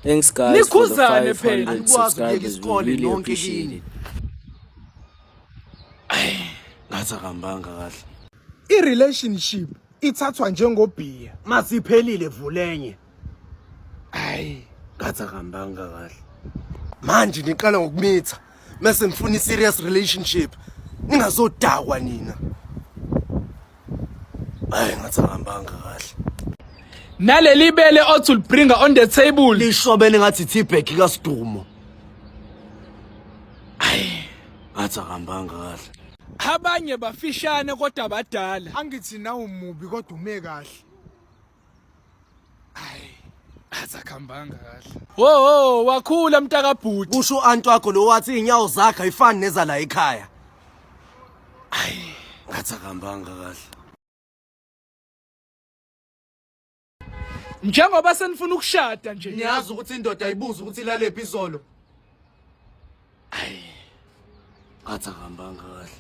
Thanks guys for the Nikhuzane phela. 500 Anikwazi ukuyeka subscribers. We isikole really nonke appreciate kini. it. Ngathi akambanga kahle. I-relationship ithathwa njengobhiya Masiphelile vulenye. Hayi, ngathi akambanga kahle. Manje niqala ngokumitha. Mase nifuna i-serious relationship. Ningazodakwa nina. Ngathi akambanga kahle. Naleli bele othi ulibringa on the table. Lishobene ngathi T-bag kaSidumo. Ngathi akambanga kahle. Abanye bafishane kodwa badala. angithi nawe umubi kodwa ume kahle Azakhambanga kahle. Wo wakhula mntaka bhuti. Kusho anti wakho lo wathi inyawo zakhe ayifani neza la ekhaya. Ngathi akambanga kahle. Njengoba senifuna ukushada nje. Niyazi ukuthi indoda ayibuza ukuthi ilalephi izolo. Ngathi akambanga kahle.